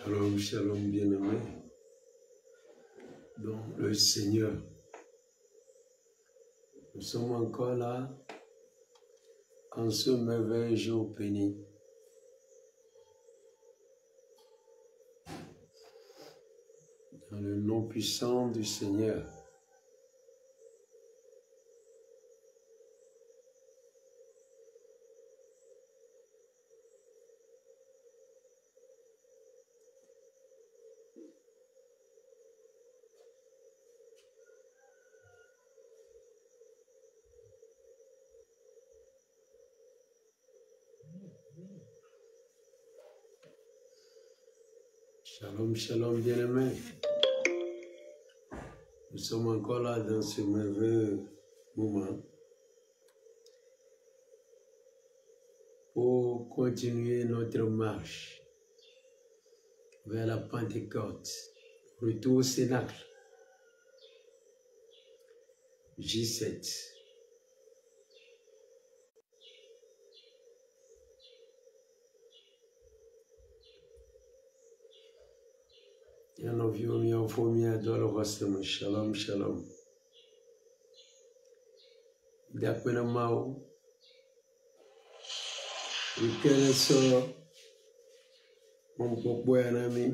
Shalom, shalom, bien-aimés. Donc, le Seigneur, nous sommes encore là en ce merveilleux jour béni. Dans le nom puissant du Seigneur. Shalom, shalom, bien-aimés. Nous sommes encore là dans ce merveilleux moment pour continuer notre marche vers la Pentecôte. Retour au Cénacle. J7. Shalom, shalom. D'après Mao, week-end sort, mon propre ami.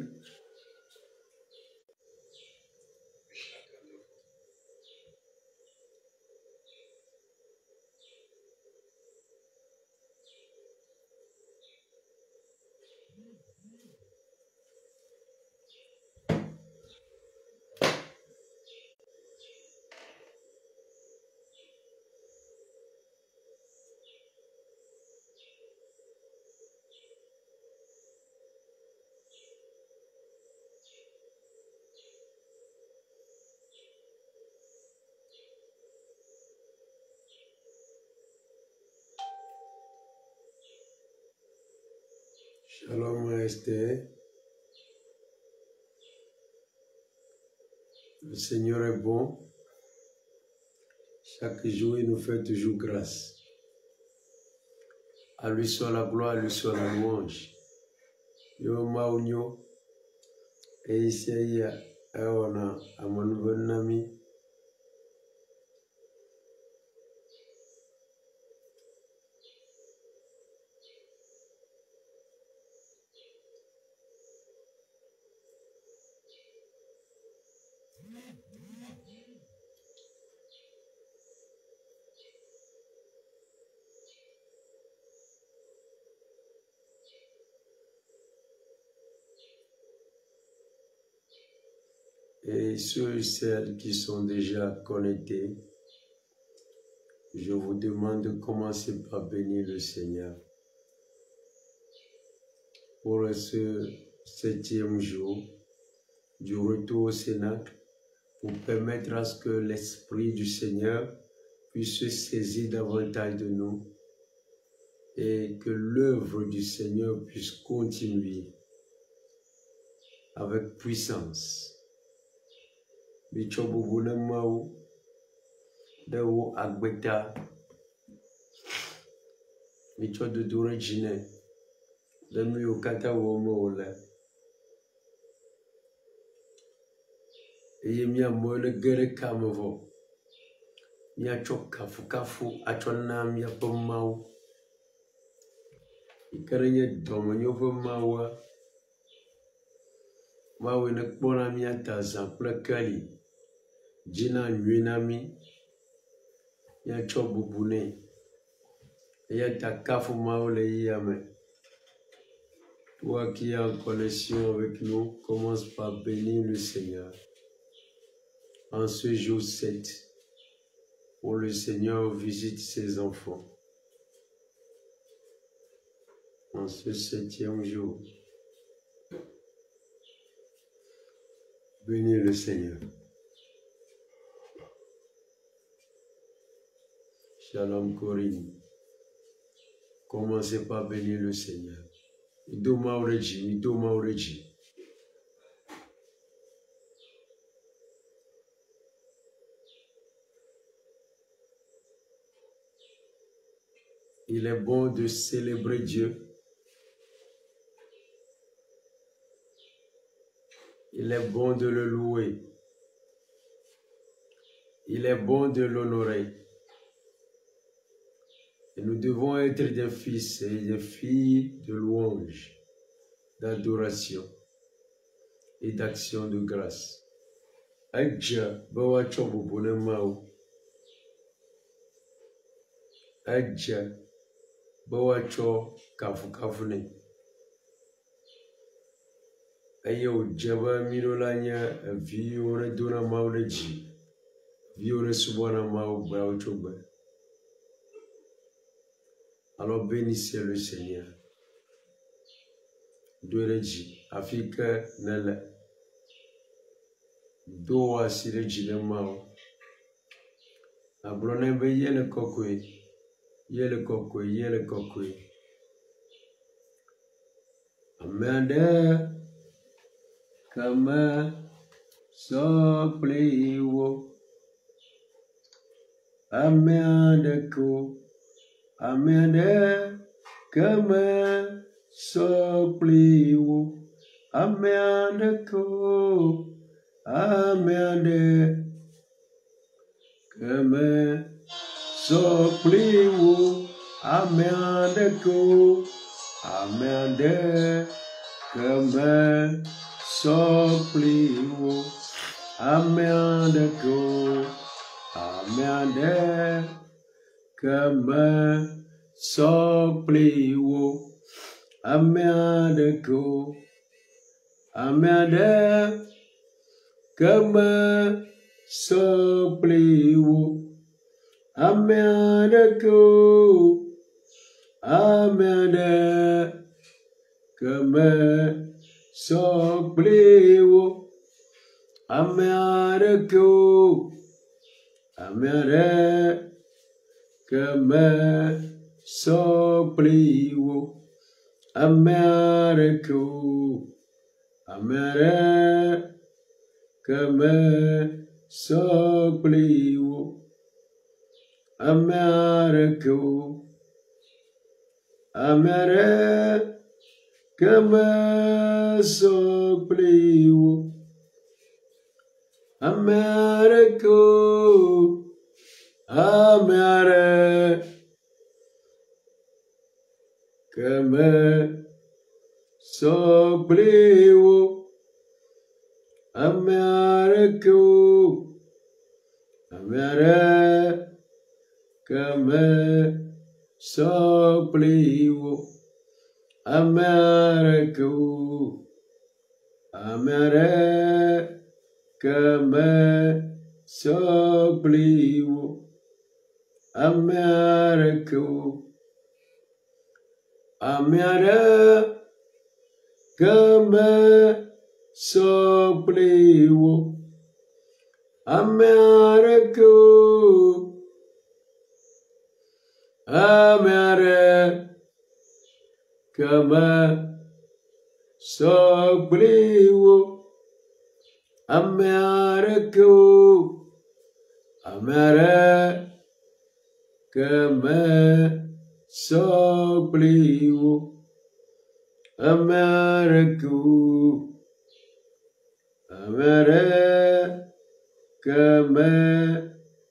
Shalom, Esther. Le Seigneur est bon. Chaque jour, il nous fait toujours grâce. À lui soit la gloire, à lui soit la louange. Yo maunyo, et ici, il y a un bon ami. Et ceux et celles qui sont déjà connectés, je vous demande de commencer par bénir le Seigneur pour ce 7e jour du retour au Cénacle, pour permettre à ce que l'Esprit du Seigneur puisse se saisir davantage de nous et que l'œuvre du Seigneur puisse continuer avec puissance. Bichobubune mau dewo agbeta bichodudure jine demi okata wo mo ole eye mia mo le gere kamevo mia chokafu kafu achona mia pomau ikerenye domenyo vo mawa mawe ne kpona mia tazan kple kali Jina Nuinami, ya chobubune, ya takafu maole yame. Toi qui es en connexion avec nous, commence par bénir le Seigneur. En ce jour 7, où le Seigneur visite ses enfants. En ce 7e jour, bénis le Seigneur. Shalom Corinne. Commencez par bénir le Seigneur. Idoma Oreji, Idoma Oreji. Il est bon de célébrer Dieu. Il est bon de le louer. Il est bon de l'honorer. Et nous devons être des fils et des filles de louange, d'adoration et d'action de grâce. Adja bawa chobu ne mau. Adja bawa cho kafu ne. Ayo jaba mirolanya viore dona mau de ji. Viore subana mau bawa choba. Alors bénissez le Seigneur. Douereji Afrique nele. Doa sireji de mau. Abronembe yele kokwe. Yele kokwe, yele kokwe. Amende kama sopliwo. Amende ko. Amende kama sopliwo. Amende ko. Amende kama sopliwo. Amende ko. Amende kama sopliwo. Amende ko. Amende kama sopliwo. Amende ko. Amende kama sopliwo. Amende ko. Amende kama sopliwo. Amende ko. Amende kama sopliwo. Amende ko. Amende kama sopliwo. Amende ko. Amende kama sopliwo. Amende ko. Amende kama sopliwo. Amende ko. Amende kama sopliwo. Amende ko. Amende kama sopliwo. Amende ko. Amende kama sopliwo. Amende ko. Amende kama sopliwo. Amende ko. Amende kama sopliwo. Amende ko. Amende kama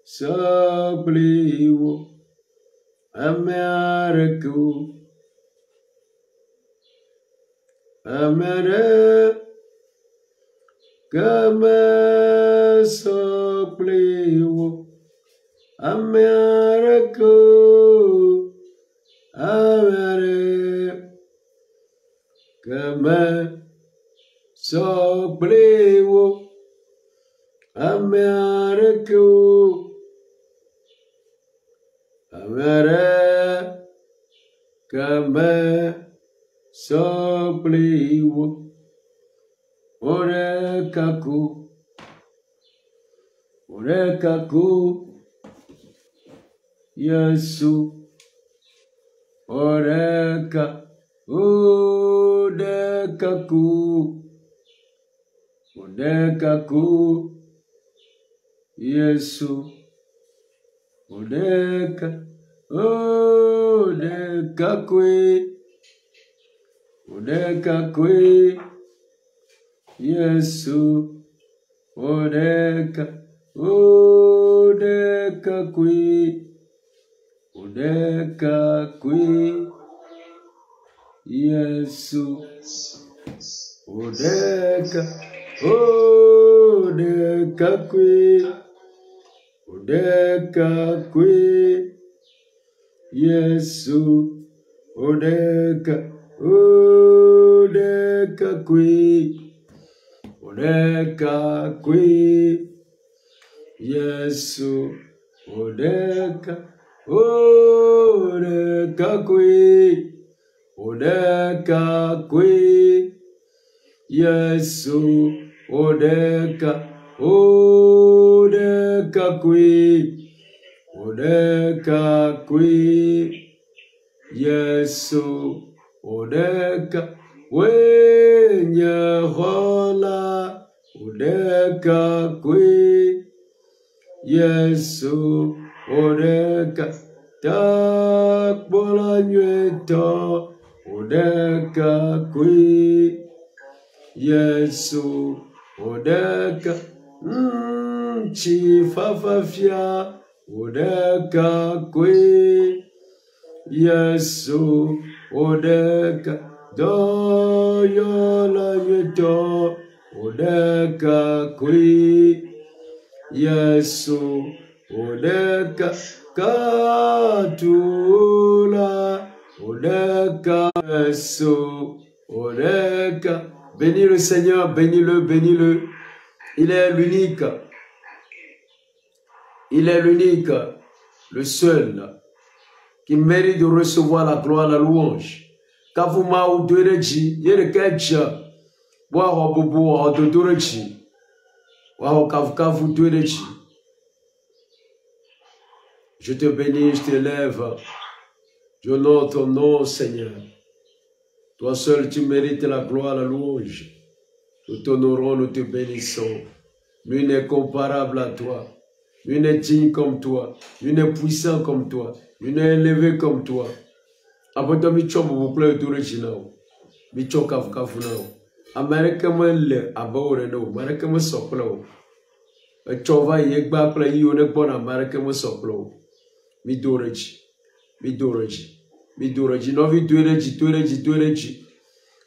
sopliwo. Amende ko. Amende kama sopliwo. Amende ko. Amende kama sopliwo. Amende ko. Amende kama sopliwo. Orekaku. Orekaku. Yesu. Oreka. Odekaku. Odekaku. Yesu. Odeka. Odekakwe. Odekakwe. Yesu, Odeka, Odeka kui, Odeka kui, Yesu, Odeka, Odeka kui, Odeka kui, Yesu, Odeka, Odeka kui. Odeka kui, Yesu, Odeka, Odeka kui, Odeka kui, Yesu, Odeka, Odeka kui, Odeka kui, Yesu, Odeka. Wenye hola, Odeka kui, Yesu, Odeka, takbola nyeto, Odeka kui, Yesu, Odeka, chifafafia, Odeka kui, Yesu, Odeka, Doyola nyeto, Odeka kui, Yesu, Odeka katula, Odeka, Yesu, Odeka. Bénis le Seigneur, bénis-le, bénis-le. Il est l'unique. Il est l'unique, le seul, qui mérite de recevoir la gloire, la louange. Kafuma ou Dureji, Yerekecha, Waho Bobo, ou Dureji, Waho Kafkafu Dureji. Je te bénis, je t'élève. Je honore ton nom, Seigneur. Toi seul, tu mérites la gloire, la louange. Nous t'honorons, nous te bénissons. Nul n'est comparable à toi. Nul n'est digne comme toi. Nul n'est puissant comme toi. Nul n'est élevé comme toi. Après mi chobo bu play dure jinao mi choka kafu nao America le abawre no America me soklo e chova ye gba play yo ne bon America me soklo mi doreji no vi doreji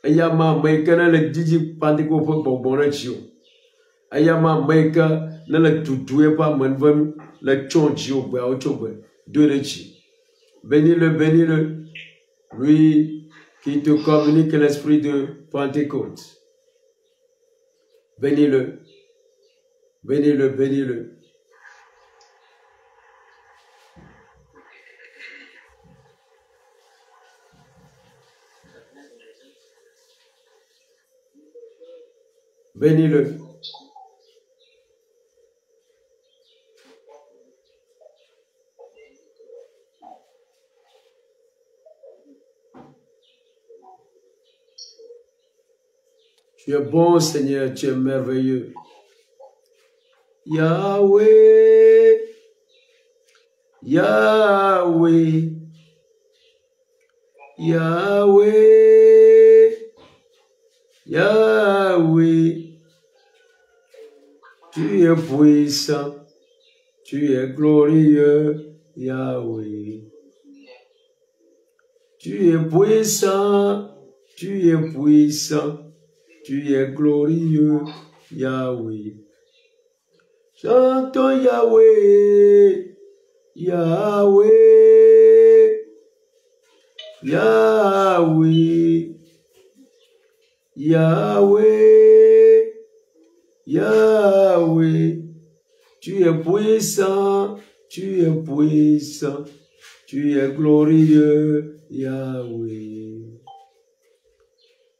aya ma maika le diji pandiko fo boboreji o aya ma maika le tutué pa menvam le chonji o gba o chogbe doreji bénis-le. Lui qui te communique l'esprit de Pentecôte. Bénis-le. Bénis-le, bénis-le. Bénis-le. Tu es bon, Seigneur, tu es merveilleux. Yahweh, Yahweh, Yahweh, Yahweh. Tu es puissant, tu es glorieux, Yahweh. Tu es puissant, tu es puissant. Tu es glorieux, Yahweh. Chantons Yahweh, Yahweh, Yahweh, Yahweh, Yahweh. Tu es puissant, tu es puissant, tu es glorieux, Yahweh.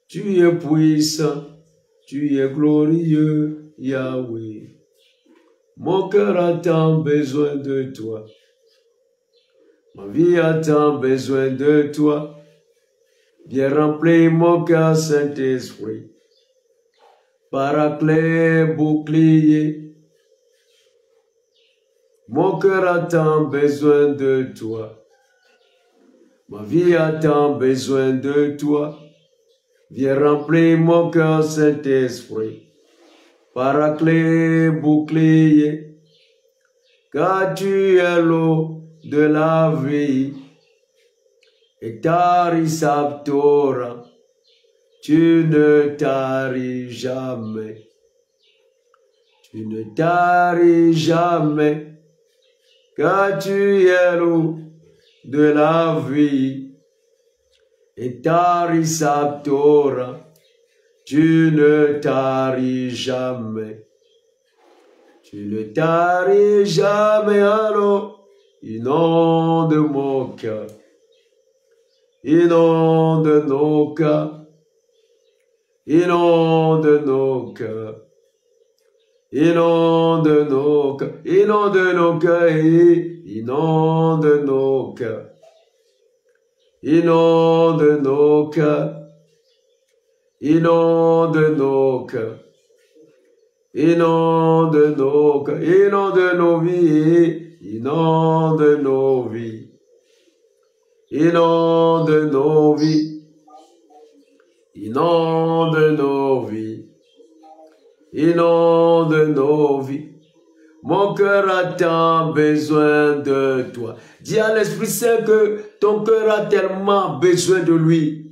Tu es puissant, tu es glorieux, Yahweh. Mon cœur a tant besoin de toi. Ma vie a tant besoin de toi. Viens remplir mon cœur, Saint-Esprit. Paraclet, bouclier. Mon cœur a tant besoin de toi. Ma vie a tant besoin de toi. Viens remplir mon cœur, Saint-Esprit. Paraclet, bouclier, car tu es l'eau de la vie. Et tarisaptora, tu ne taris jamais. Tu ne taris jamais, car tu es l'eau de la vie. Et tarisaptora, tu ne taris jamais. Tu ne taris jamais, alors inonde mon cœur. Inonde nos cœurs. Inonde nos cœurs. Inonde nos cœurs. Inonde nos cœurs. Inonde nos cœurs. Inonde nos cœurs. Inonde nos cœurs. Inonde nos cœurs. Inonde nos vies. Inonde nos vies. Inonde nos vies. Inonde nos vies. Inonde nos vies. Mon cœur a tant besoin de toi. Dis à l'Esprit Saint que ton cœur a tellement besoin de lui.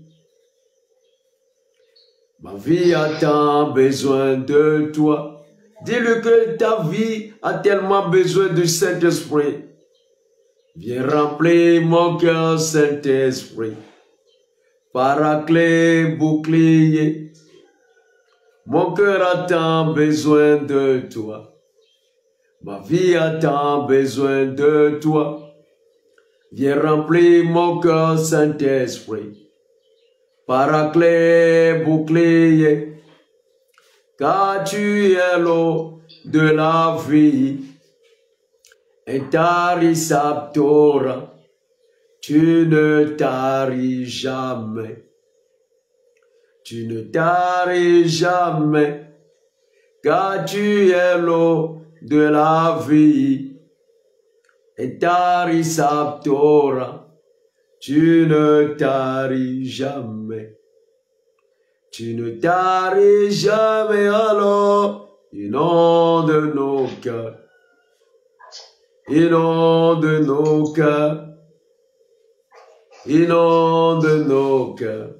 Ma vie a tant besoin de toi. Dis-lui que ta vie a tellement besoin du Saint-Esprit. Viens remplir mon cœur, Saint-Esprit. Paraclet, bouclier. Mon cœur a tant besoin de toi. Ma vie a tant besoin de toi. Viens remplir mon cœur, Saint-Esprit. Paraclet, bouclier. Car tu es l'eau de la vie. Et tarisaptora, tu ne taris jamais. Tu ne taris jamais, car tu es l'eau de la vie. Et tarisaptora, tu ne taris jamais. Tu ne taris jamais, alors inonde nos cœurs. Inonde nos cœurs. Inonde nos cœurs.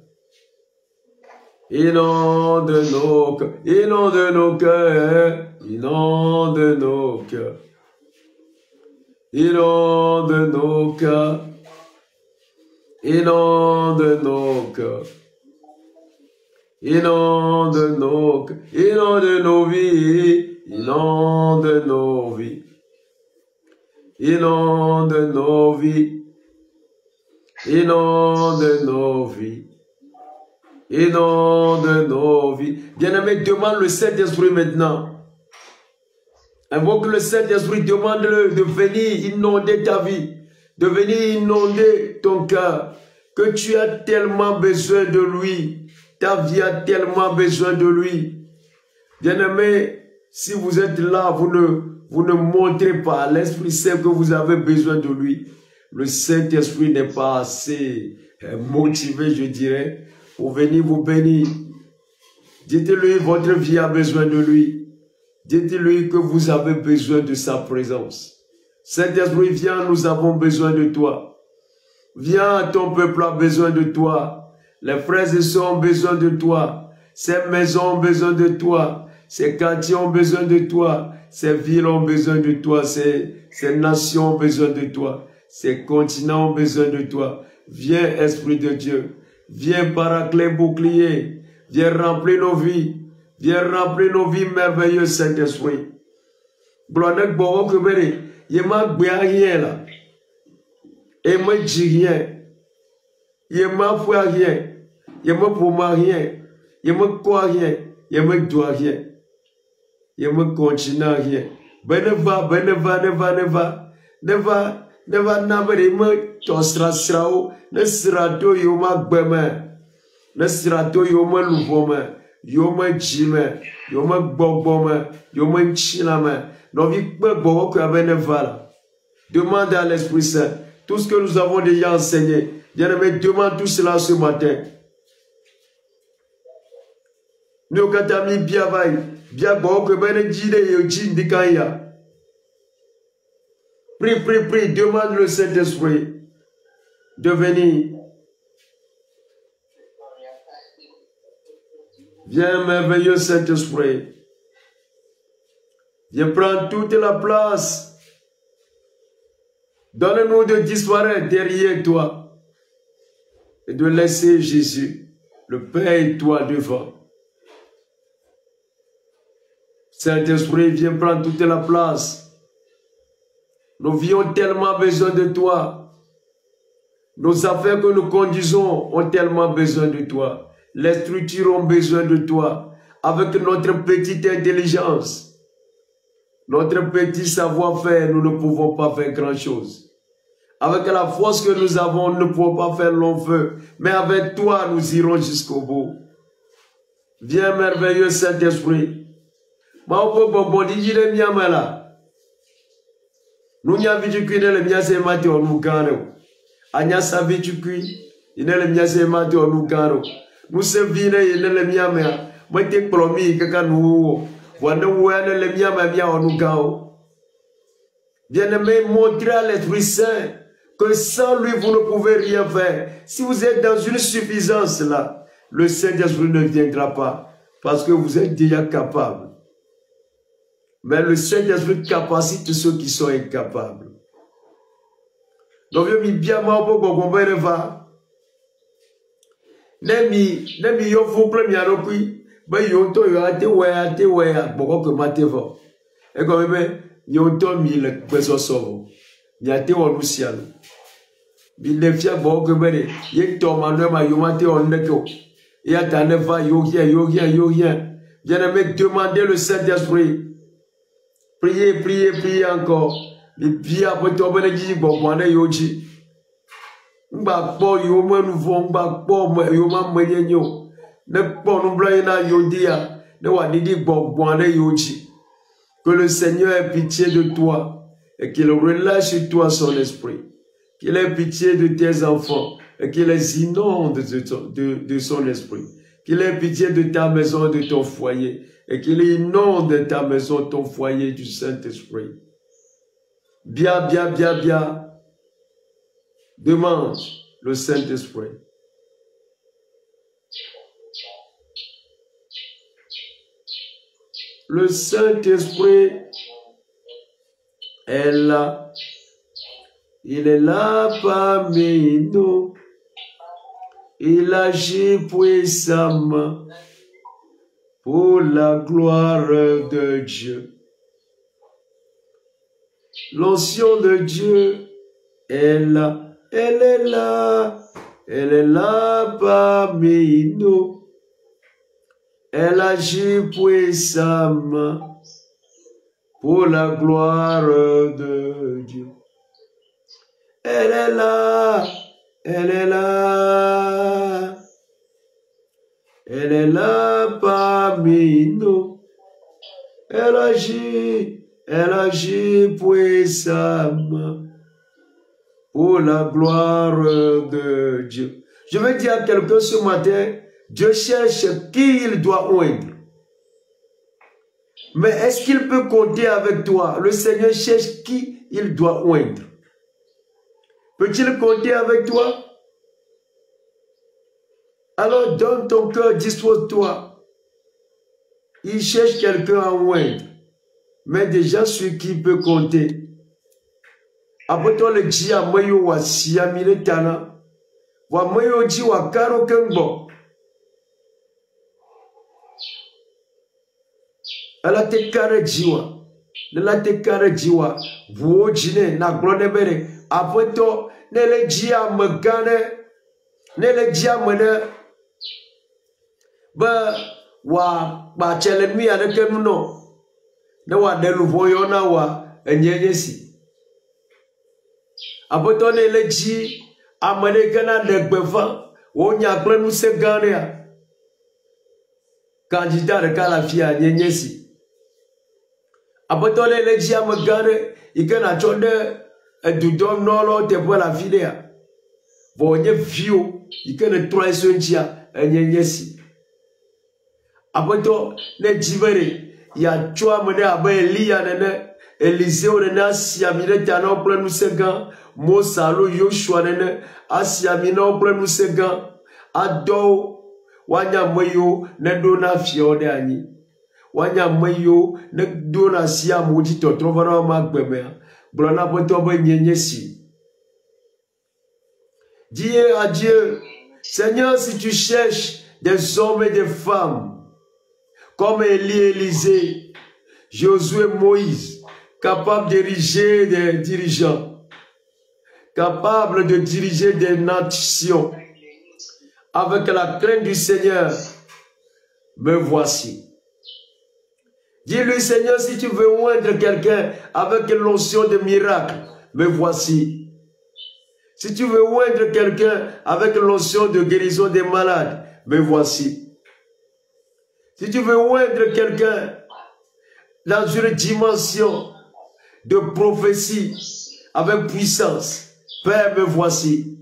Inonde nos cœurs. Inonde nos cœurs. Inonde nos cœurs. Inonde nos cœurs. Inonde nos cœurs. Inonde nos cœurs. Inonde nos vies. Inonde nos vies. Inonde nos vies. Inonde nos vies. Inonde nos vies. Bien-aimé, demande le Saint-Esprit maintenant. Invoque le Saint-Esprit, demande-le de venir inonder ta vie, de venir inonder ton cœur, que tu as tellement besoin de lui. Ta vie a tellement besoin de lui. Bien-aimé, si vous êtes là, vous ne montrez pas à l'Esprit Saint que vous avez besoin de lui. Le Saint-Esprit n'est pas assez motivé, je dirais, pour venir vous bénir. Dites-lui, votre vie a besoin de lui. Dites-lui que vous avez besoin de sa présence. Saint-Esprit, viens, nous avons besoin de toi. Viens, ton peuple a besoin de toi. Les frères et sœurs ont besoin de toi. Ces maisons ont besoin de toi. Ces quartiers ont besoin de toi. Ces villes ont besoin de toi. Ces nations ont besoin de toi. Ces continents ont besoin de toi. Viens, Esprit de Dieu. Viens, Paraclet, bouclier. Viens remplir nos vies. Viens remplir nos vies merveilleuses, Saint-Esprit. Gloire bon que béré. Yema gbé rien là. Et moi dis rien. Yema foi rien. Yema pour moi rien. Yema quoi rien. Yema doit rien. Yema continent rien. Beneva nabere me tosrasrao. Ne srato yoma gbeme. Ne srato yoma luvome. Yoma jime. Yoma gbogome. Yoma nchilame. Demande à l'Esprit Saint tout ce que nous avons déjà enseigné. Bien-aimé, demande tout cela ce matin. Nous katami bien vai, bien bon que ben jide yo jindikaya. Prie, prie, prie, demande le Saint-Esprit de venir. Viens, merveilleux Saint-Esprit. Viens prendre toute la place. Donne-nous de disparaître derrière toi et de laisser Jésus, le Père et toi devant. Saint-Esprit, viens prendre toute la place. Nous avons tellement besoin de toi. Nos affaires que nous conduisons ont tellement besoin de toi. Les structures ont besoin de toi. Avec notre petite intelligence, notre petit savoir-faire, nous ne pouvons pas faire grand-chose. Avec la force que nous avons, nous ne pouvons pas faire long feu. Mais avec toi, nous irons jusqu'au bout. Viens, merveilleux Saint-Esprit. Nous n'y avons vu que le mien c'est Matteo nous gagnons. Anya savi tu kui, il est le mien c'est Matteo nous gagnons. Nous sommes venus il est le mien mais moi t'es promis que quand nous voilà où est le mien mais bien on nous gagne. Bien-aimé, montrez à l'Esprit Saint que sans lui vous ne pouvez rien faire. Si vous êtes dans une suffisance là, le Saint-Esprit ne viendra pas parce que vous êtes déjà capable. Mais le Saint-Esprit capacite ceux qui sont incapables. Donc, je bien mal pour qu'on va. Nemi yo fu premier rokui, ba yo to yo ate we boko que matevo. E comme be yo to mi le peso sovo. Mi ate o luciano. Bi le fia boko que be ye to manu ma yo mate on neko. Et attendez va yo rien. Bien-aimé, demandez le Saint-Esprit. Priez encore. Les pieds après toi, ben dis bon, moi ne yoji. M'ba po yo me nouveau, m'ba po yo ma mwenyo. Ne po nous blaina yodia. Ne wa didi bon, moi ne yoji. Que le Seigneur ait pitié de toi et qu'il relâche sur toi son esprit. Qu'il ait pitié de tes enfants et qu'il les inonde de son esprit. Qu'il ait pitié de ta maison et de ton foyer. Et qu'il inonde ta maison, ton foyer du Saint-Esprit. Bien. Demande le Saint-Esprit. Le Saint-Esprit est là. Il est là parmi nous. Il agit puissamment pour la gloire de Dieu. L'onction de Dieu est là. Elle est là. Elle est là parmi nous. Elle agit puissamment pour la gloire de Dieu. Elle est là. Elle est là. Elle est là parmi nous. Elle agit puissamment pour la gloire de Dieu. Je vais dire à quelqu'un ce matin, Dieu cherche qui il doit oindre. Mais est-ce qu'il peut compter avec toi? Le Seigneur cherche qui il doit oindre. Peut-il compter avec toi? Alors donne ton cœur, dispose-toi. Il cherche quelqu'un à oindre. Mais déjà sur qui il peut compter. Après toi le dit à moyo wa siamile tana. Wa moyo dit wa karo kembo. Elle a te carré jiwa. Elle a te carré jiwa. Vous jine na glone bere. Après toi ne le dit à me gane. Ne le dit à me ba chele mi ade kemu no ne wa de luvo yo na wa enyenye si aboto ne leji amane kana de gbefa wo nya plenu se gane ya candidat de kalafia enyenye si aboto ne leji amagane ikana chonde edudom no lo te pour la vidéa bo nye view ikana traiso njia enyenye si. Après toi, ne jibere, ya chua mene abe Elia nene, Eliseo nene asiamine tana opre nous segan, Mosalo Yoshua nene asiamine opre nous segan, Ado wanya moyo ne dona fiode ani, wanya moyo ne dona siya moji to trovana magbeme, blana poto be nyenyesi. Dis à Dieu, Seigneur, si tu cherches des hommes et des femmes, comme Élie, Élisée, Josué, Moïse, capables de diriger des dirigeants, capables de diriger des nations, avec la crainte du Seigneur, me voici. Dis-lui, Seigneur, si tu veux oindre quelqu'un avec l'onction de miracle, me voici. Si tu veux oindre quelqu'un avec l'onction de guérison des malades, me voici. Si tu veux oindre quelqu'un dans une dimension de prophétie avec puissance, Père, me voici.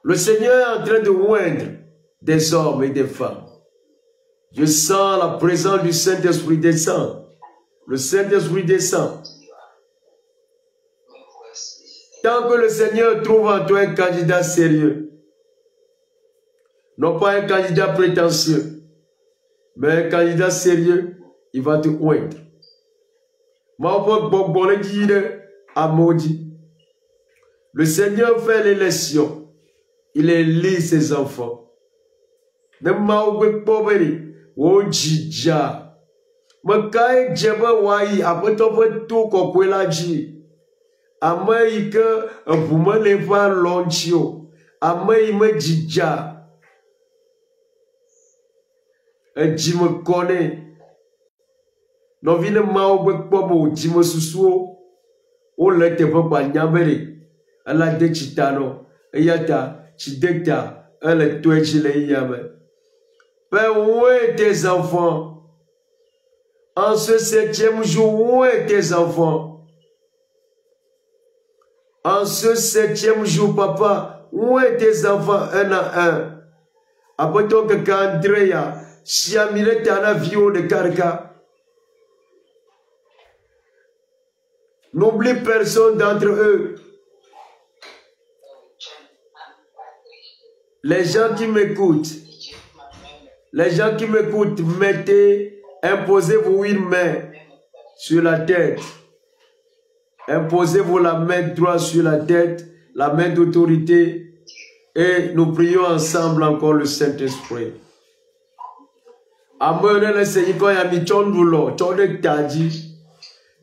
Le Seigneur est en train de oindre des hommes et des femmes. Je sens la présence du Saint-Esprit descendre. Le Saint-Esprit descend. Tant que le Seigneur trouve en toi un candidat sérieux, non pas un candidat prétentieux, mais un candidat sérieux, il va te oindre. Le Seigneur fait l'élection. Il élit ses enfants. Ojija. Makai jeba wai apotopo to kokwelaji. Amaika abuma leva lonchio. Amai me jija. Ejime kone. No vine maobe pobo jime susuo. O lete papa nyabere. Ala de chitano. Eyata chidekta. Elle tuechile yame. Père, où est tes enfants? En ce 7e jour, où est tes enfants? En ce 7e jour, papa, où est tes enfants un à un? Après toi que Andrea, Chiamile Tana Vio de Karka. N'oublie personne d'entre eux. Les gens qui m'écoutent, mettez, imposez-vous une main sur la tête. Imposez-vous la main droite sur la tête, la main d'autorité, et nous prions ensemble encore le Saint-Esprit. Amen. Le Seigneur quand il a mis Tchondulo, Tchonde Tadji,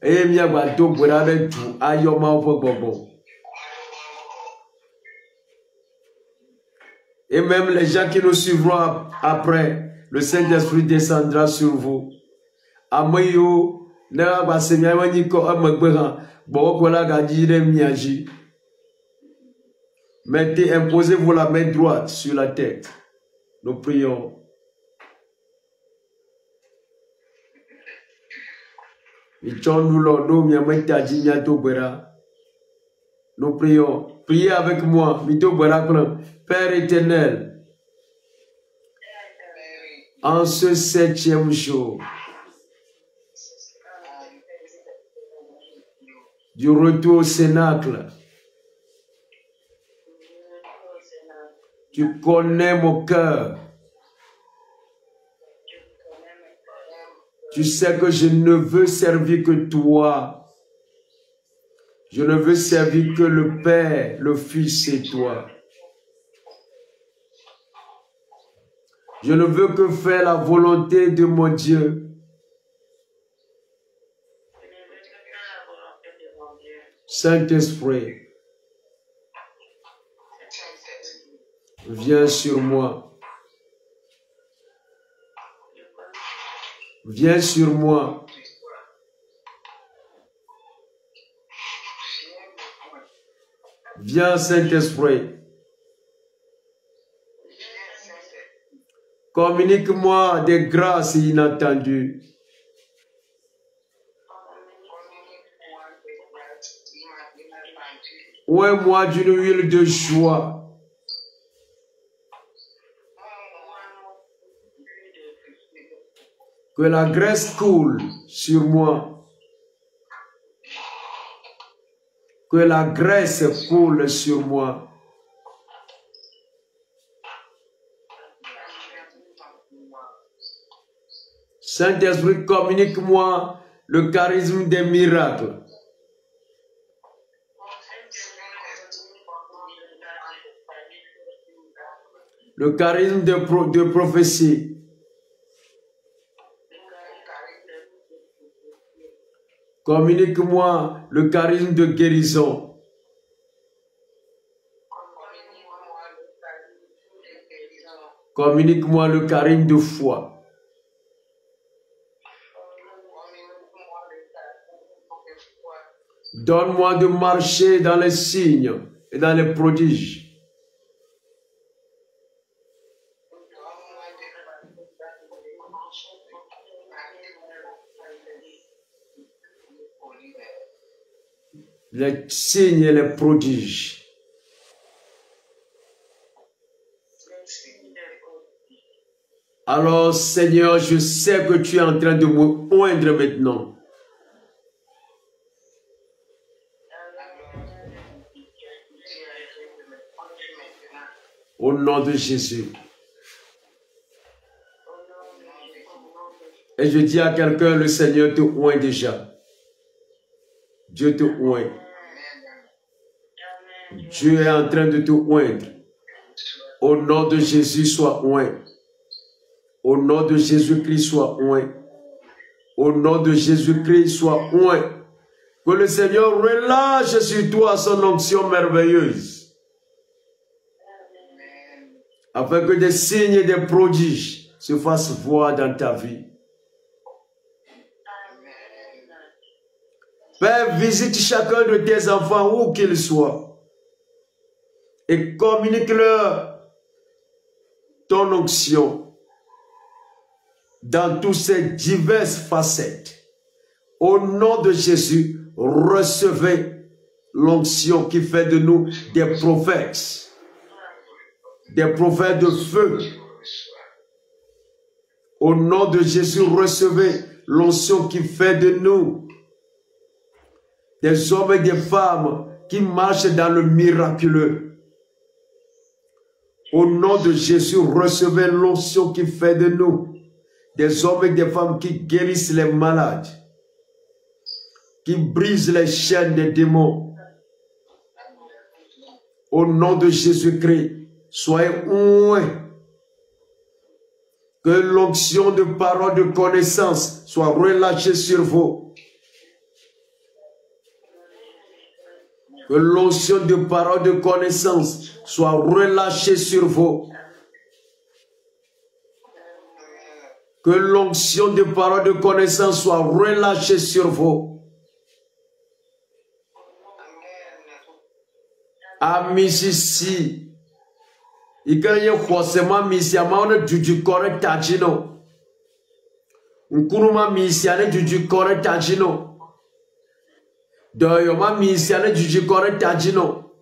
et il y a bateau pour avec tout, Ayoma au Bobo. Et même les gens qui nous suivront après, le Saint-Esprit descendra sur vous. Amayo, na basemia waniko amagbeha, bokola gadire miaji. Mettez, imposez-vous la main droite sur la tête. Nous prions. Nous prions. Priez avec moi. Père éternel, en ce 7e jour du retour au Cénacle, tu connais mon cœur. Tu sais que je ne veux servir que toi. Je ne veux servir que le Père, le Fils et toi. Je ne veux que faire la volonté de mon Dieu. Saint-Esprit, viens sur moi. Viens sur moi. Viens, Saint-Esprit. Communique-moi des grâces inattendues. Oins-moi d'une huile de joie. Que la grâce coule sur moi. Que la grâce coule sur moi. Saint-Esprit, communique-moi le charisme des miracles. Le charisme de prophétie. Communique-moi le charisme de guérison. Communique-moi le charisme de foi. Donne-moi de marcher dans les signes et dans les prodiges. Les signes et les prodiges. Alors, Seigneur, je sais que tu es en train de me oindre maintenant. Au nom de Jésus. Et je dis à quelqu'un, le Seigneur te oint déjà. Dieu te oint. Dieu est en train de te oindre. Au nom de Jésus, sois oint. Au nom de Jésus-Christ, sois oint. Au nom de Jésus-Christ, sois oint. Que le Seigneur relâche sur toi son onction merveilleuse. Afin que des signes et des prodiges se fassent voir dans ta vie. Père, visite chacun de tes enfants où qu'ils soient et communique-leur ton onction dans toutes ces diverses facettes. Au nom de Jésus, recevez l'onction qui fait de nous des prophètes de feu. Au nom de Jésus, recevez l'onction qui fait de nous des hommes et des femmes qui marchent dans le miraculeux. Au nom de Jésus, recevez l'onction qui fait de nous des hommes et des femmes qui guérissent les malades, qui brisent les chaînes des démons. Au nom de Jésus-Christ, soyez oints. Que l'onction de parole de connaissance soit relâchée sur vous. Que l'onction de parole de connaissance soit relâchée sur vous. Que l'onction de parole de connaissance soit relâchée sur vous. Amisisi. Ikanye khosema misiama one juju kore tajino. Nkuruma misiane juju kore tajino. Doyoma misiane juju kore tajino.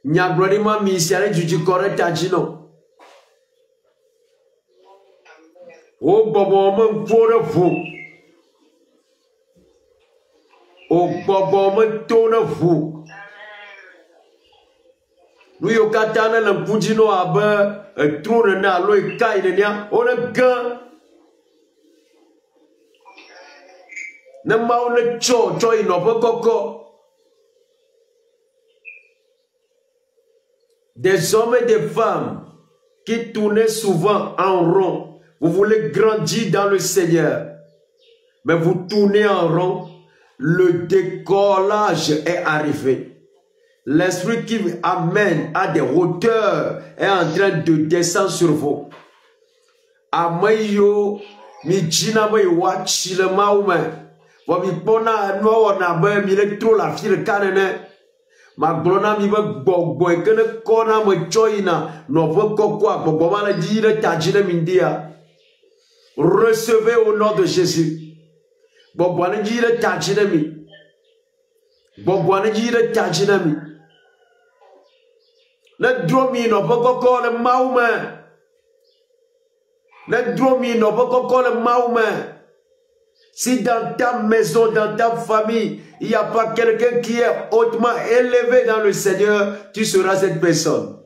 Nyabronima misiane juju kore tajino. O bobo me fore fu. O bobo me tone fu. Nous y katana le pujino abe trône na lo kai de nia on est gan na ma on cho ino koko. Des hommes et des femmes qui tournaient souvent en rond. Vous voulez grandir dans le Seigneur, mais vous tournez en rond. Le décollage est arrivé. L'esprit qui amène à des hauteurs est en train de descendre sur vous. Amayo mi jina mai wa chile maume. Wa mi pona no na ba mi le tro la fire kanene. Ma glona mi ba gbogbo e kene kona mo joina no vo kokwa gbogbo ma la dire tajine mindia. Recevez au nom de Jésus. Gbogbo na dire tajine mi. Gbogbo na dire tajine mi. Le dromi no poko le mauma. Le dromi no poko le mauma. Si dans ta maison, dans ta famille, il n'y a pas quelqu'un qui est hautement élevé dans le Seigneur, tu seras cette personne.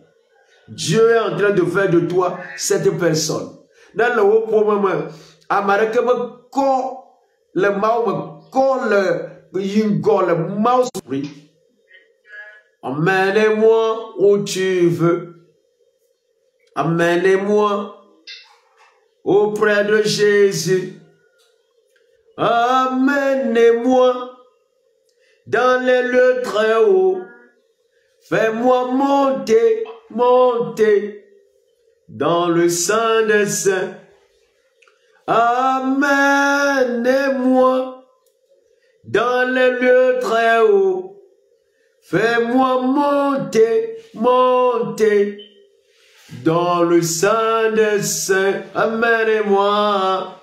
Dieu est en train de faire de toi cette personne. Dans le haut moment, Amérique me colle le mauma, colle le yingo, le mouse. Emmène-moi où tu veux. Emmène-moi auprès de Jésus. Amenez-moi dans les lieux très hauts. Fais-moi monter, monter dans le sein des saints. Amenez-moi dans les lieux très hauts. Fais-moi monter, monter dans le sein des saints. Amenez-moi.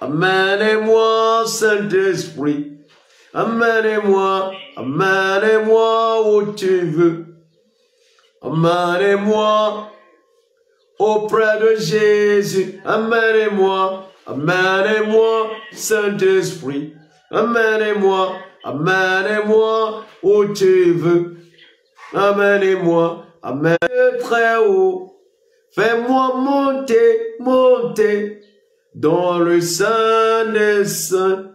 Amenez-moi, Saint-Esprit. Amenez-moi, amenez-moi où tu veux. Amenez-moi auprès de Jésus. Amenez-moi, amenez-moi, Saint-Esprit. Amenez-moi, amenez-moi où tu veux. Amenez-moi, amenez-moi très haut. Fais-moi monter, monter dans le sein des saints.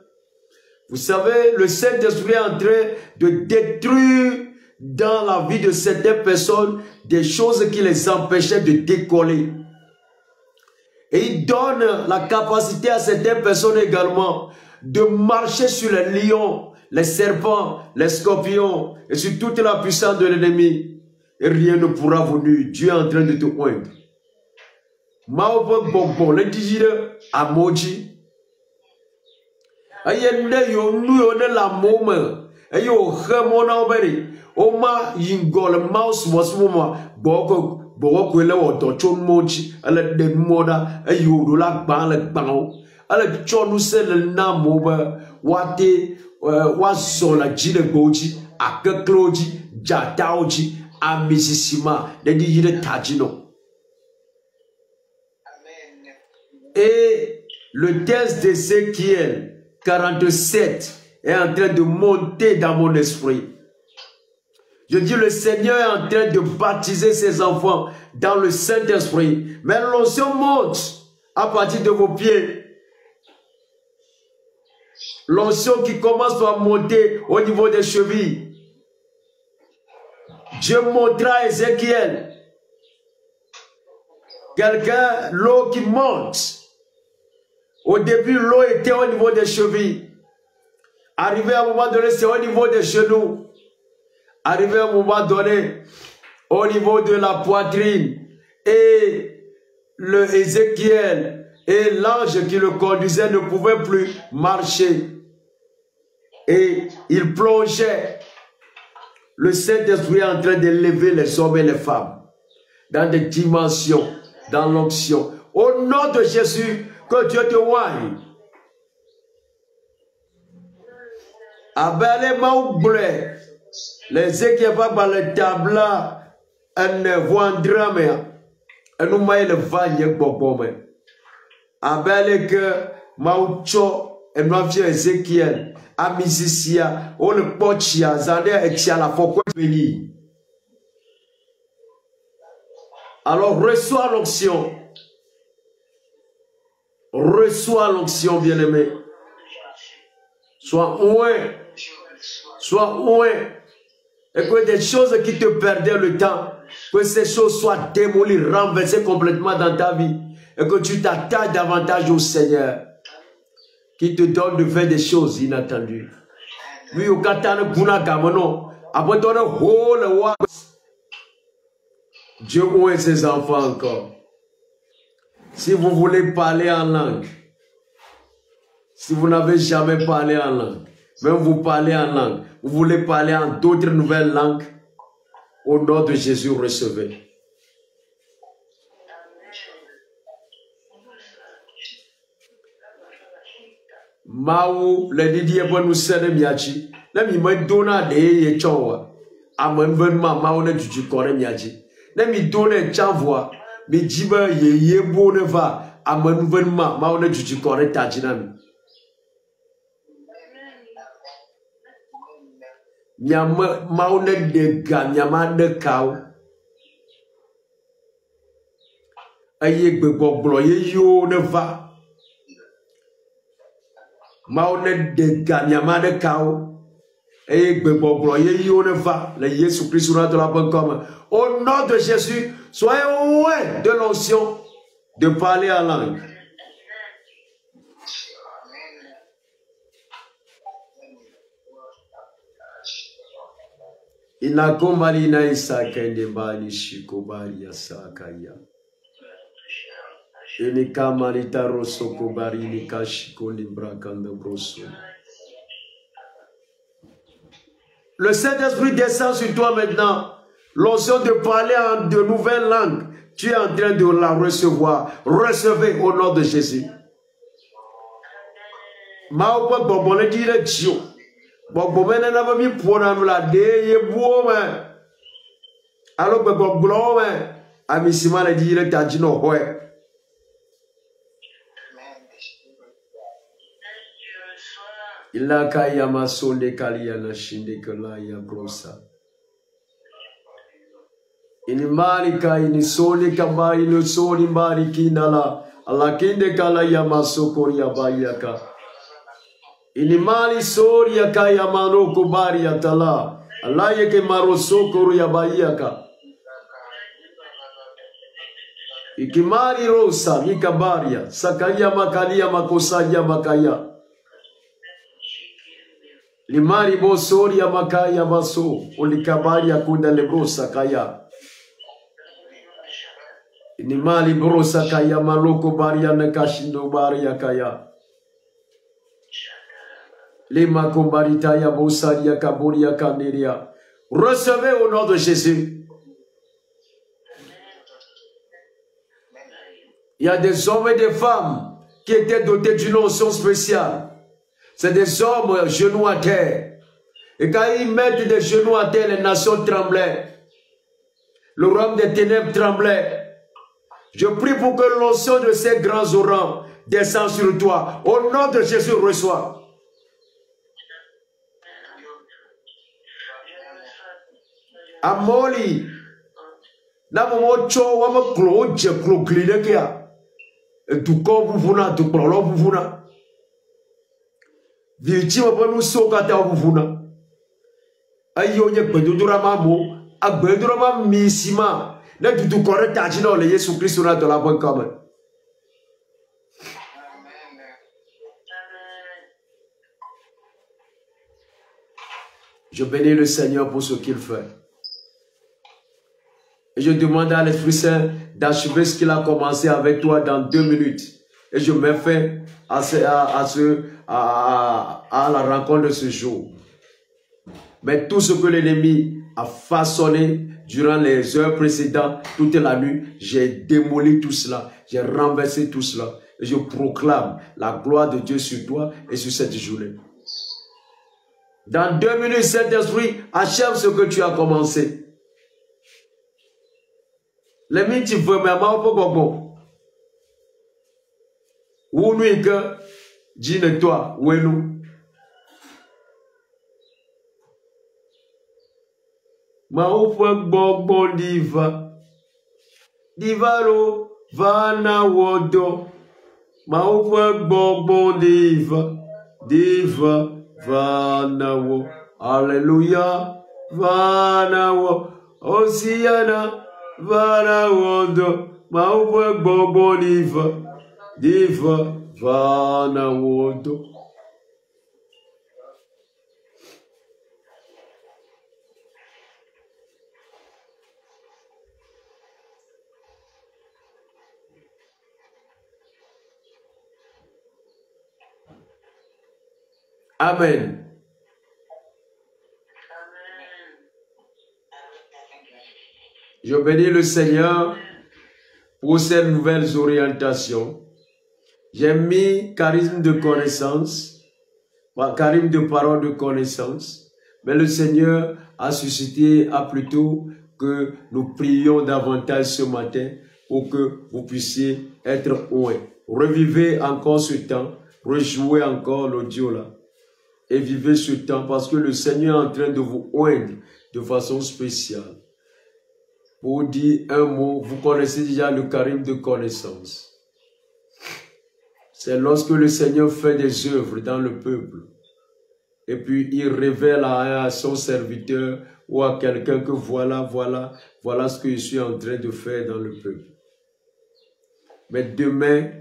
Vous savez, le Saint-Esprit est en train de détruire dans la vie de certaines personnes des choses qui les empêchaient de décoller. Et il donne la capacité à certaines personnes également de marcher sur les lions, les serpents, les scorpions et sur toute la puissance de l'ennemi. Et rien ne pourra vous nuire. Dieu est en train de te oindre. Maopo bonbon le digire amoji. Ayende yo nuyo ne la mome. Ayo khemona oberi. Oma yingol mouse was moma. Boko kwele oto chon moji. Ale de moda. Ayo do la bang le bang. Ale chonu se le na moba. Wate wasola jide goji. Ake kloji. Jataoji. Amisisima. De digire tajino. Et le texte d'Ézéchiel 47 est en train de monter dans mon esprit. Je dis, le Seigneur est en train de baptiser ses enfants dans le Saint-Esprit. Mais l'onction monte à partir de vos pieds. L'onction qui commence à monter au niveau des chevilles. Dieu montra à Ézéchiel quelqu'un, l'eau qui monte. Au début, l'eau était au niveau des chevilles. Arrivé à un moment donné, c'est au niveau des genoux. Arrivé à un moment donné, au niveau de la poitrine. Et le Ézéchiel et l'ange qui le conduisait ne pouvaient plus marcher. Et il plongeait. Le Saint-Esprit est en train d'élever les hommes et les femmes dans des dimensions, dans l'onction. Au nom de Jésus, que Dieu te voie. Abele maouble. Les équipements par le tabla. Un voindrame. Un oumaï le vagne bobome. Abele que maoucho. Et nous avons Ézéchiel. Amisisia. O le pochia. Zande et tia la fokwe veni. Alors reçois l'onction. Reçois l'onction, bien-aimé. Sois loin. Sois loin. Et que des choses qui te perdaient le temps, que ces choses soient démolies, renversées complètement dans ta vie. Et que tu t'attaches davantage au Seigneur, qui te donne de faire des choses inattendues. Oui, au katane kuna gamono. Après ton whole Dieu ouvre ses enfants encore. Si vous voulez parler en langue, si vous n'avez jamais parlé en langue, même vous parlez en langue, vous voulez parler en d'autres nouvelles langues, au nom de Jésus, recevez. Maou, le Didier bon nous sert miachi, le mi me donna de ye chowa, amen ven ma maou ne tu corre miachi. Ne mi donne tchavwa. Mi jiba ye bone va. Amenouvelma. Ma one juji kore tajinami. Nyama ma one dega. Nyama de kao. Aye gbegbo ye yo ne va. Ma one dega. Nyama de kao. Et au nom de Jésus, soyez loin de l'onction de parler en langue. Inakombali na isakende bali shikobali ya sakaya. Inikamali taroso kobari nikashiko librakanda broso. Le Saint-Esprit descend sur toi maintenant. L'onction de parler en de nouvelles langues. Tu es en train de la recevoir. Recevez au nom de Jésus. Maopa bobone dire Dieu. Bobone na ba mi pona la de ye buome. Alors bebo glome. Amisima la dire tajino hoye. Il a kayama sonde kaliana shinde kalaya grossa. Ini marika ini soli kamba ini soli mariki nala alakinde kalaya masokori abayaka. Ini mali sori akaya manoko bari atala alaye ke marosokori abayaka. Ikimari rosa mikabaria sakaya makalia makosanya makaya. Limari bosori ya makaya baso ulikabari ya kuda lebrosa kaya. Inimali brosa kaya maloko bari ya nekashindo bari ya kaya. Lima kombarita ya bosari ya kaburi ya kandiria. Recevez au nom de Jésus. Il y a des hommes et des femmes qui étaient dotés d'une onction spéciale. C'est des hommes genoux à terre. Et quand ils mettent des genoux à terre, les nations tremblaient. Le royaume des ténèbres tremblait. Je prie pour que l'onction de ces grands orants descende sur toi. Au nom de Jésus, reçois. Amoli. Namomo cho wama klo je klo klide kia. Tu ko buvuna tu klo buvuna. Vilchima panu soka ta buvuna. Ayo nye bedudura mamo, a bedudura mam misima. Na tu correct ajino le Yesu Christ na de la bonne comme. Je bénis le Seigneur pour ce qu'il fait. Et je demande à l'Esprit Saint d'achever ce qu'il a commencé avec toi dans 2 minutes. Et je mets fin à la rencontre de ce jour. Mais tout ce que l'ennemi a façonné durant les heures précédentes, toute la nuit, j'ai démoli tout cela. J'ai renversé tout cela. Et je proclame la gloire de Dieu sur toi et sur cette journée. Dans 2 minutes, Saint-Esprit, achève ce que tu as commencé. Les minutes, tu veux, mais pas bon. Où nous que, dis-le toi, où est nous? Ma oufwe gbogbo diva. Divalo vana wodo. Ma oufwe gbogbo diva. Diva vana wo. Alléluia. Vana wo. Osiana vana wodo. Ma oufwe gbogbo diva. Diva vana wodo. Amen. Je bénis le Seigneur pour ces nouvelles orientations. J'ai mis charisme de connaissance, charisme de parole de connaissance, mais le Seigneur a suscité, a plutôt que nous prions davantage ce matin pour que vous puissiez être oints. Revivez encore ce temps, rejouez encore l'audio là et vivez ce temps parce que le Seigneur est en train de vous oindre de façon spéciale. Pour dire un mot, vous connaissez déjà le charisme de connaissance. C'est lorsque le Seigneur fait des œuvres dans le peuple et puis il révèle à son serviteur ou à quelqu'un que voilà ce que je suis en train de faire dans le peuple. Mais demain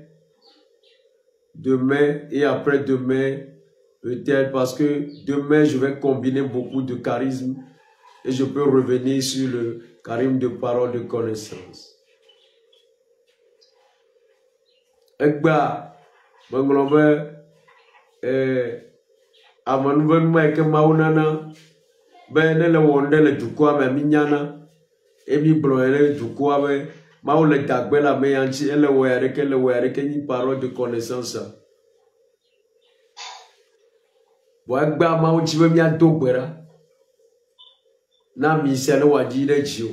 et après-demain, peut-être parce que demain, je vais combiner beaucoup de charisme et je peux revenir sur le charisme de parole de connaissance. Egba, Banglobe, Amanouven Mike Maunana, Ben le Wonde le Dukwa, Mignana, Emi Bloele Dukwa, Maule Dagbela Meyanchi, elle le une parole de connaissance. Wagba Mauchi Mia Dogbera, Nami Selo Wadile Gio.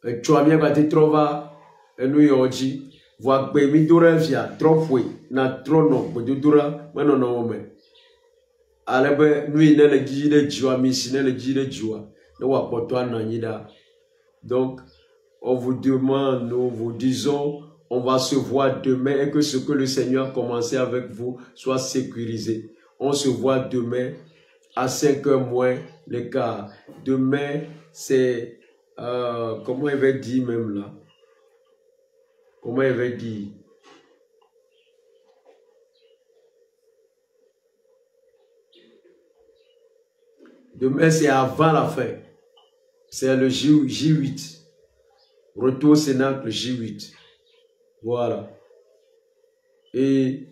Et tu as bien battu Trova, et nous y Wagbe Midura via, Trofwe, na trono, Bodura, Manonomé. Alebe, nous ne le guide Joa, Missine le guide Joa, ne Wapotoa Nanida. Donc, on vous demande, nous vous disons, on va se voir demain et que ce que le Seigneur a commencé avec vous soit sécurisé. On se voit demain à 5h moins le quart. Demain, c'est, comment il va dire même là? Comment il va dire? Demain, c'est avant la fin. C'est le J8. Retour au Sénat, le J8. Voilà. Et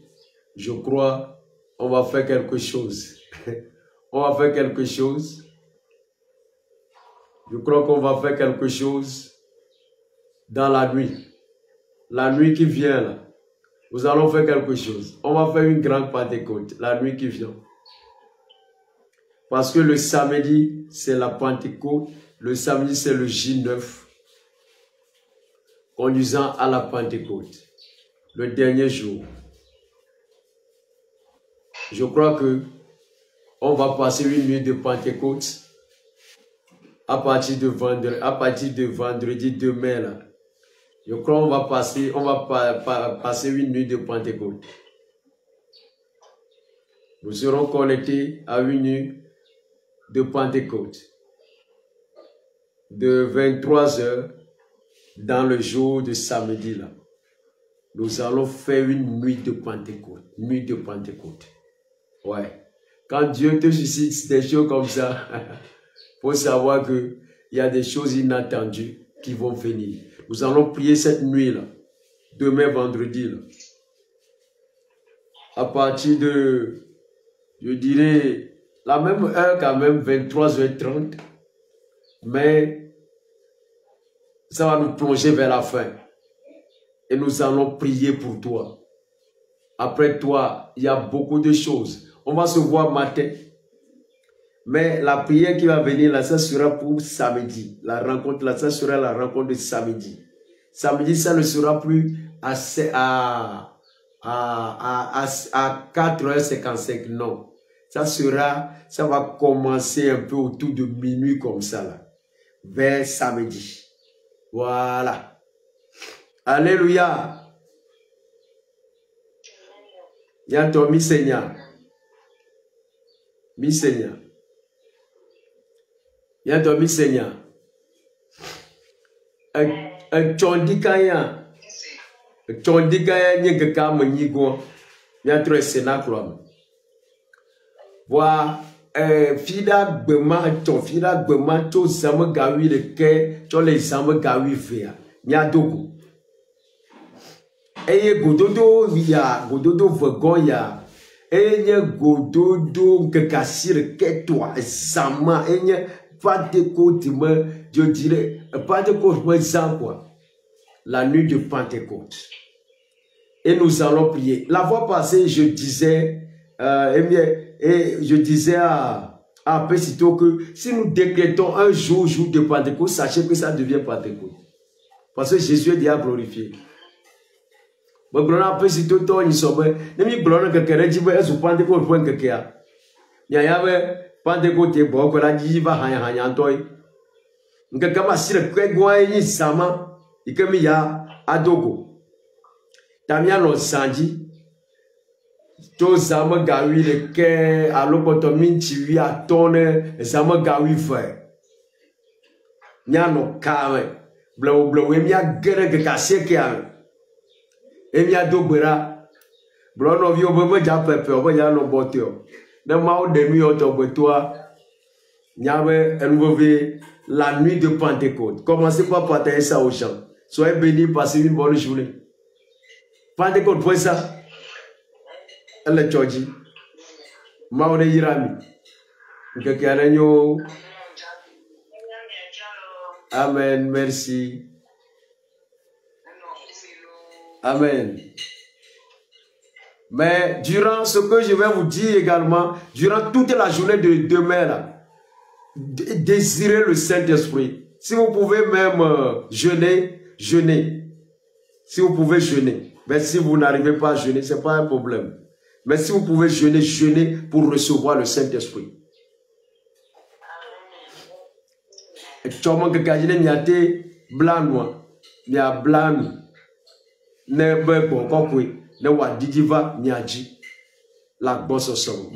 je crois on va faire quelque chose. On va faire quelque chose. Je crois qu'on va faire quelque chose dans la nuit. La nuit qui vient là. Nous allons faire quelque chose. On va faire une grande Pentecôte. La nuit qui vient. Parce que le samedi, c'est la Pentecôte. Le samedi, c'est le J9. Conduisant à la Pentecôte. Le dernier jour. Je crois que on va passer une nuit de Pentecôte à partir de vendredi demain là. Je crois qu'on va passer une nuit de Pentecôte. Nous serons connectés à une nuit de Pentecôte de 23h dans le jour de samedi là. Nous allons faire une nuit de Pentecôte. Nuit de Pentecôte. Ouais. Quand Dieu te suscite des choses comme ça, il faut savoir qu'il y a des choses inattendues qui vont venir. Nous allons prier cette nuit-là, demain vendredi, là. À partir de, je dirais, la même heure quand même, 23h30, mais ça va nous plonger vers la fin. Et nous allons prier pour toi. Après toi, il y a beaucoup de choses. On va se voir matin. Mais la prière qui va venir là, ça sera pour samedi. La rencontre là, ça sera la rencontre de samedi. Samedi, ça ne sera plus à 4h55. Non. Ça va commencer un peu autour de minuit comme ça là. Vers samedi. Voilà. Alléluia. Yanto mi Seigneur. Mi Seigneur. Yanto mi Seigneur. Chondikaya. Chondikaya nye kaka mnyigo. Yanto esenaklo. Wa fida gbema to zame gawi le ke to le zame gawi vea. Nyadogo. Eye gododo vegon ya. Eye gododo kekasire ketwa zama. Eye Pentecôte, je dirais, Pentecôte, quoi. La nuit de Pentecôte. Et nous allons prier. La fois passée, je disais à Après, sitôt que si nous décrétons un jour de Pentecôte, sachez que ça devient Pentecôte. Parce que Jésus est déjà glorifié. Mais après, sitôt que nous sommes, nous avons dit que nous avons Pentecôte pour quelqu'un. Il y a Pentecôte, il y a dit va hanya toi. Nous avons dit que nous avons dit sama, il y a adogo. Tamia no sanji. To zama gawi le ke alopoto minchi wi atone zama gawi fe nya no kame blo we mia gere ke kaseke ame e mia dogbera blo no vi obo ja pepe obo ja no botio na ma o de nuit oto toi nya we envover la nuit de Pentecôte. Commencez par partager ça aux gens. Soyez bénis, passez une bonne journée. Pentecôte pour ça. Elle choji maure yirami ngekianenyo. Amen, merci. Amen. Mais durant ce que je vais vous dire également, durant toute la journée de demain là, désirez le Saint-Esprit. Si vous pouvez même jeûner, jeûnez. Si vous pouvez jeûner. Mais si vous n'arrivez pas à jeûner, ce n'est pas un problème. Mais si vous pouvez jeûner, jeûnez pour recevoir le Saint-Esprit. La bosse au son.